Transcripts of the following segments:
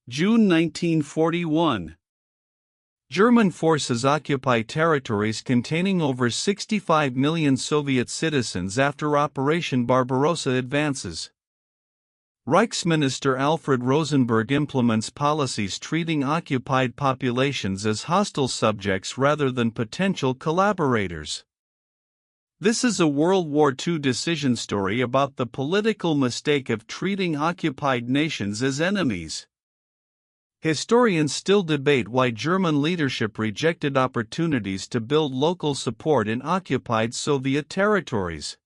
June 1941. German forces occupy territories containing over 65 million Soviet citizens after Operation Barbarossa advances. Reichsminister Alfred Rosenberg implements policies treating occupied populations as hostile subjects rather than potential collaborators. This is a World War II decision story about the political mistake of treating occupied nations as enemies. Historians still debate why German leadership rejected opportunities to build local support in occupied Soviet territories.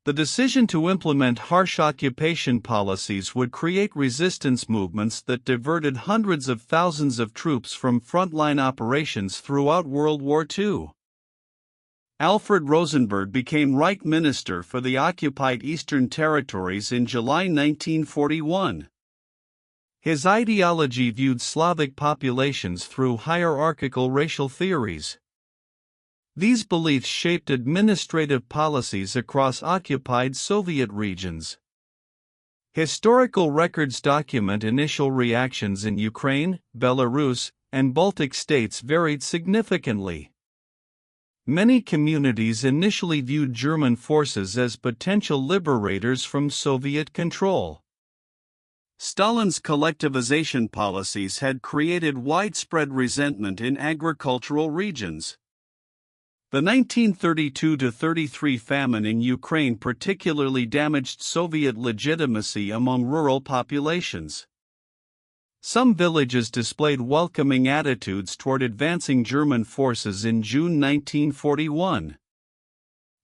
The decision to implement harsh occupation policies would create resistance movements that diverted hundreds of thousands of troops from frontline operations throughout World War II. Alfred Rosenberg became Reich Minister for the occupied Eastern Territories in July 1941. His ideology viewed Slavic populations through hierarchical racial theories. These beliefs shaped administrative policies across occupied Soviet regions. Historical records document initial reactions in Ukraine, Belarus, and Baltic states varied significantly. Many communities initially viewed German forces as potential liberators from Soviet control. Stalin's collectivization policies had created widespread resentment in agricultural regions. The 1932–33 famine in Ukraine particularly damaged Soviet legitimacy among rural populations. Some villages displayed welcoming attitudes toward advancing German forces in June 1941.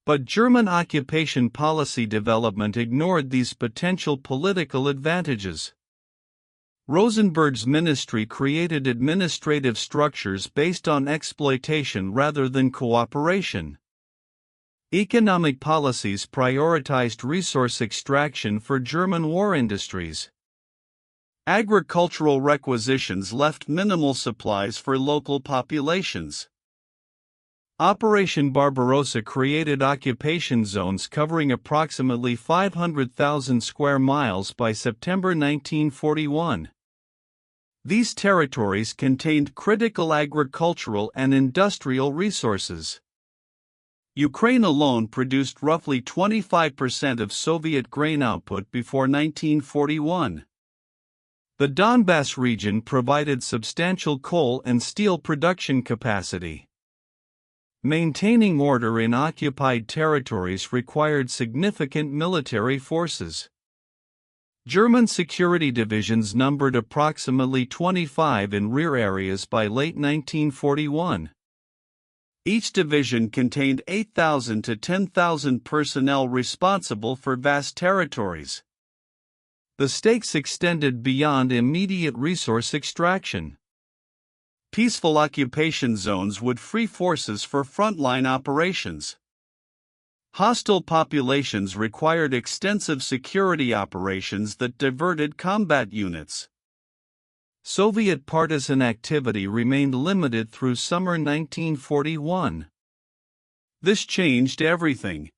But German occupation policy development ignored these potential political advantages. Rosenberg's ministry created administrative structures based on exploitation rather than cooperation. Economic policies prioritized resource extraction for German war industries. Agricultural requisitions left minimal supplies for local populations. Operation Barbarossa created occupation zones covering approximately 500,000 square miles by September 1941. These territories contained critical agricultural and industrial resources. Ukraine alone produced roughly 25% of Soviet grain output before 1941. The Donbass region provided substantial coal and steel production capacity. Maintaining order in occupied territories required significant military forces. German security divisions numbered approximately 25 in rear areas by late 1941. Each division contained 8,000 to 10,000 personnel responsible for vast territories. The stakes extended beyond immediate resource extraction. Peaceful occupation zones would free forces for frontline operations. Hostile populations required extensive security operations that diverted combat units. Soviet partisan activity remained limited through summer 1941. This changed everything.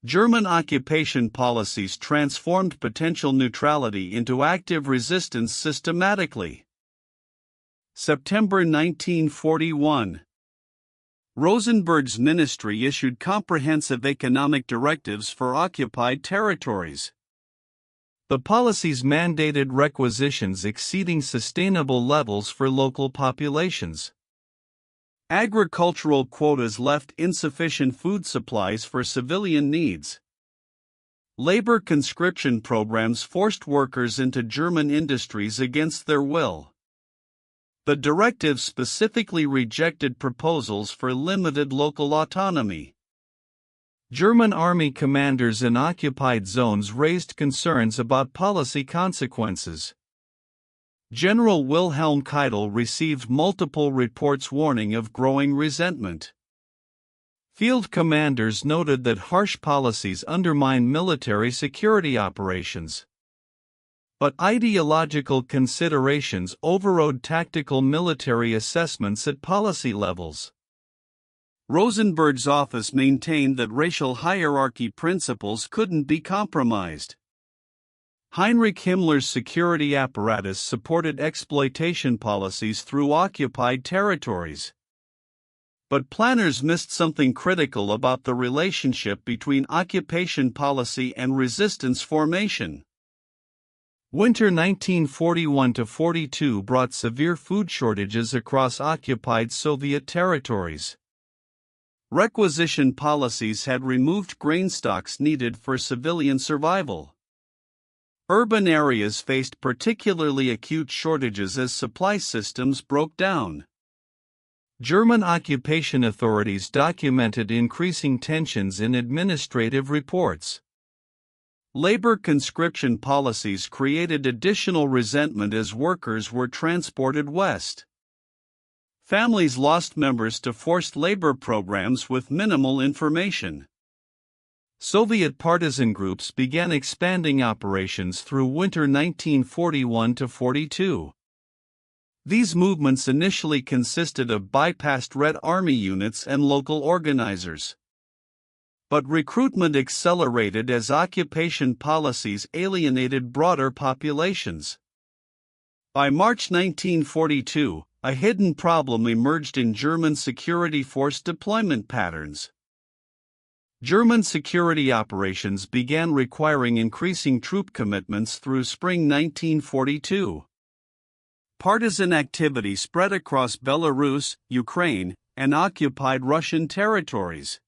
German occupation policies transformed potential neutrality into active resistance systematically. September 1941. Rosenberg's ministry issued comprehensive economic directives for occupied territories. The policies mandated requisitions exceeding sustainable levels for local populations. Agricultural quotas left insufficient food supplies for civilian needs. Labor conscription programs forced workers into German industries against their will. The directives specifically rejected proposals for limited local autonomy. German army commanders in occupied zones raised concerns about policy consequences. General Wilhelm Keitel received multiple reports warning of growing resentment. Field commanders noted that harsh policies undermine military security operations. But ideological considerations overrode tactical military assessments at policy levels. Rosenberg's office maintained that racial hierarchy principles couldn't be compromised. Heinrich Himmler's security apparatus supported exploitation policies through occupied territories. But planners missed something critical about the relationship between occupation policy and resistance formation. Winter 1941-42 brought severe food shortages across occupied Soviet territories. Requisition policies had removed grain stocks needed for civilian survival. Urban areas faced particularly acute shortages as supply systems broke down. German occupation authorities documented increasing tensions in administrative reports. Labor conscription policies created additional resentment as workers were transported west. Families lost members to forced labor programs with minimal information. Soviet partisan groups began expanding operations through winter 1941-42. These movements initially consisted of bypassed Red Army units and local organizers. But recruitment accelerated as occupation policies alienated broader populations. By March 1942, a hidden problem emerged in German security force deployment patterns. German security operations began requiring increasing troop commitments through spring 1942. Partisan activity spread across Belarus, Ukraine, and occupied Russian territories.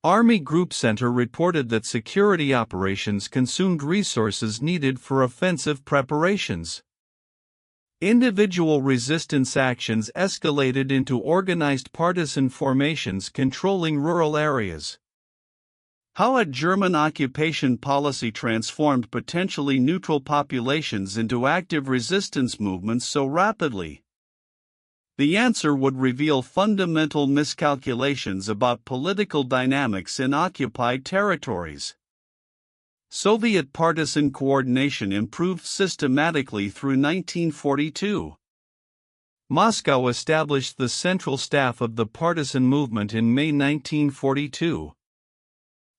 Army Group Center reported that security operations consumed resources needed for offensive preparations. Individual resistance actions escalated into organized partisan formations controlling rural areas. How had German occupation policy transformed potentially neutral populations into active resistance movements so rapidly? The answer would reveal fundamental miscalculations about political dynamics in occupied territories. Soviet partisan coordination improved systematically through 1942. Moscow established the central staff of the partisan movement in May 1942.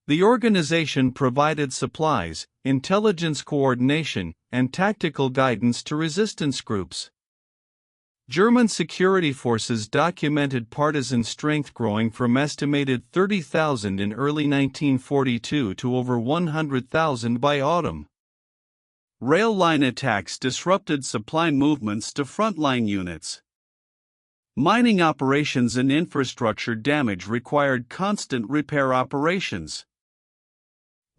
The organization provided supplies, intelligence coordination, and tactical guidance to resistance groups. German security forces documented partisan strength growing from estimated 30,000 in early 1942 to over 100,000 by autumn. Rail line attacks disrupted supply movements to frontline units. Mining operations and infrastructure damage required constant repair operations.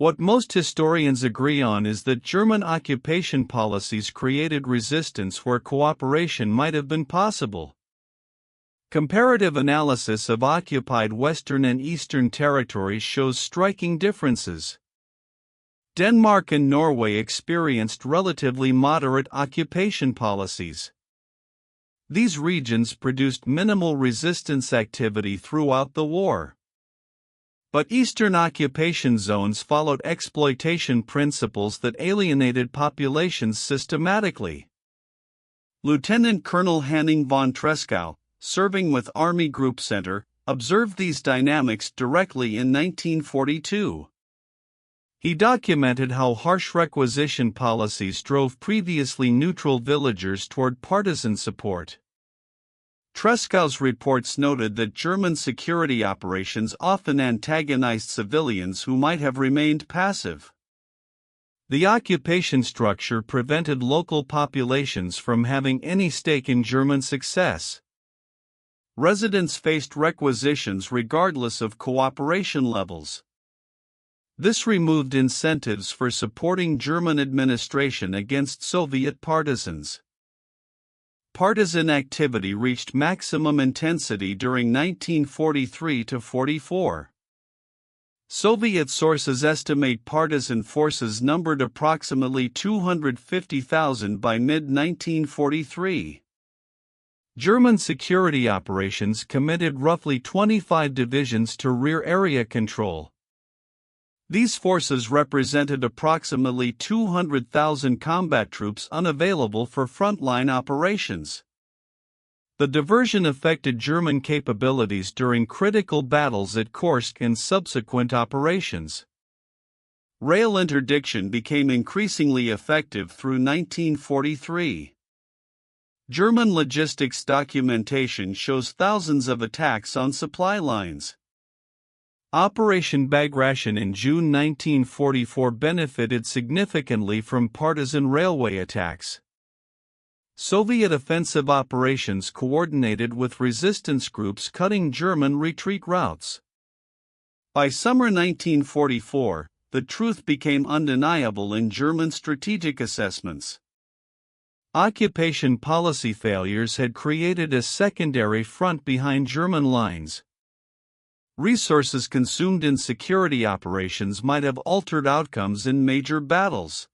What most historians agree on is that German occupation policies created resistance where cooperation might have been possible. Comparative analysis of occupied Western and Eastern territories shows striking differences. Denmark and Norway experienced relatively moderate occupation policies. These regions produced minimal resistance activity throughout the war. But Eastern occupation zones followed exploitation principles that alienated populations systematically. Lieutenant Colonel Henning von Tresckow, serving with Army Group Center, observed these dynamics directly in 1942. He documented how harsh requisition policies drove previously neutral villagers toward partisan support. Tresckow's reports noted that German security operations often antagonized civilians who might have remained passive. The occupation structure prevented local populations from having any stake in German success. Residents faced requisitions regardless of cooperation levels. This removed incentives for supporting German administration against Soviet partisans. Partisan activity reached maximum intensity during 1943-44. Soviet sources estimate partisan forces numbered approximately 250,000 by mid-1943. German security operations committed roughly 25 divisions to rear area control. These forces represented approximately 200,000 combat troops unavailable for frontline operations. The diversion affected German capabilities during critical battles at Kursk and subsequent operations. Rail interdiction became increasingly effective through 1943. German logistics documentation shows thousands of attacks on supply lines. Operation Bagration in June 1944 benefited significantly from partisan railway attacks. Soviet offensive operations coordinated with resistance groups cutting German retreat routes. By summer 1944, the truth became undeniable in German strategic assessments. Occupation policy failures had created a secondary front behind German lines. Resources consumed in security operations might have altered outcomes in major battles.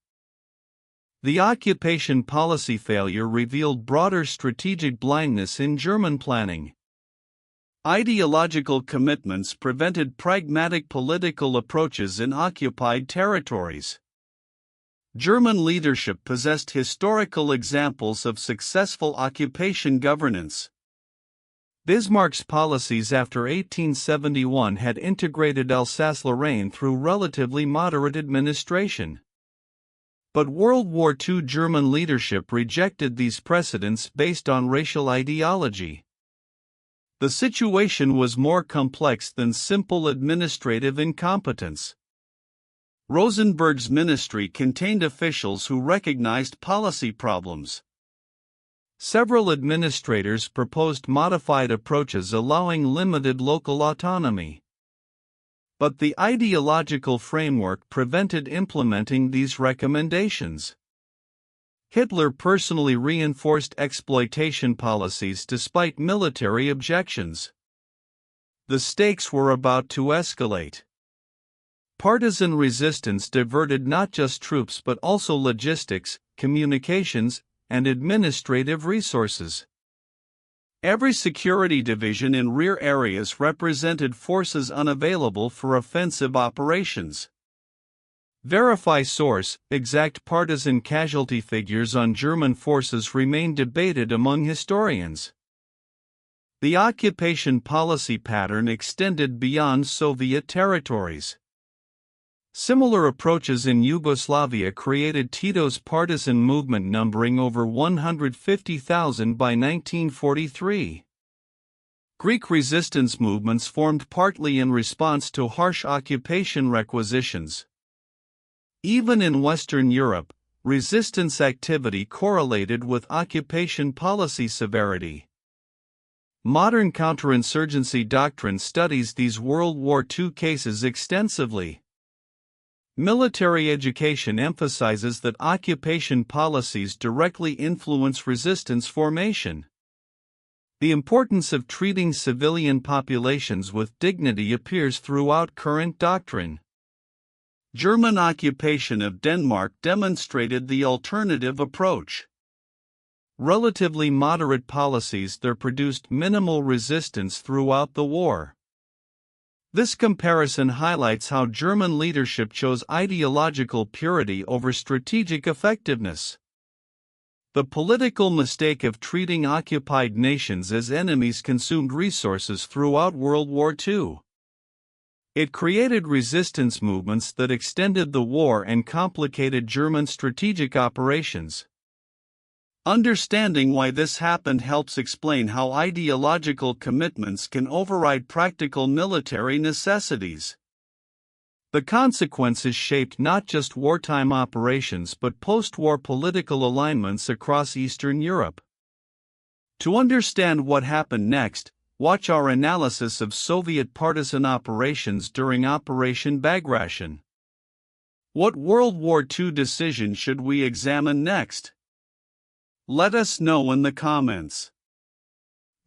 The occupation policy failure revealed broader strategic blindness in German planning. Ideological commitments prevented pragmatic political approaches in occupied territories. German leadership possessed historical examples of successful occupation governance. Bismarck's policies after 1871 had integrated Alsace-Lorraine through relatively moderate administration. But World War II German leadership rejected these precedents based on racial ideology. The situation was more complex than simple administrative incompetence. Rosenberg's ministry contained officials who recognized policy problems. Several administrators proposed modified approaches allowing limited local autonomy. But the ideological framework prevented implementing these recommendations. Hitler personally reinforced exploitation policies despite military objections. The stakes were about to escalate. Partisan resistance diverted not just troops but also logistics, communications, and administrative resources. Every security division in rear areas represented forces unavailable for offensive operations. Verify source: exact partisan casualty figures on German forces remain debated among historians. The occupation policy pattern extended beyond Soviet territories. Similar approaches in Yugoslavia created Tito's partisan movement numbering over 150,000 by 1943. Greek resistance movements formed partly in response to harsh occupation requisitions. Even in Western Europe, resistance activity correlated with occupation policy severity. Modern counterinsurgency doctrine studies these World War II cases extensively. Military education emphasizes that occupation policies directly influence resistance formation. The importance of treating civilian populations with dignity appears throughout current doctrine. German occupation of Denmark demonstrated the alternative approach. Relatively moderate policies there produced minimal resistance throughout the war. This comparison highlights how German leadership chose ideological purity over strategic effectiveness. The political mistake of treating occupied nations as enemies consumed resources throughout World War II. It created resistance movements that extended the war and complicated German strategic operations. Understanding why this happened helps explain how ideological commitments can override practical military necessities. The consequences shaped not just wartime operations but post-war political alignments across Eastern Europe. To understand what happened next, watch our analysis of Soviet partisan operations during Operation Bagration. What World War II decision should we examine next? Let us know in the comments.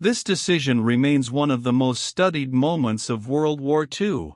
This decision remains one of the most studied moments of World War II.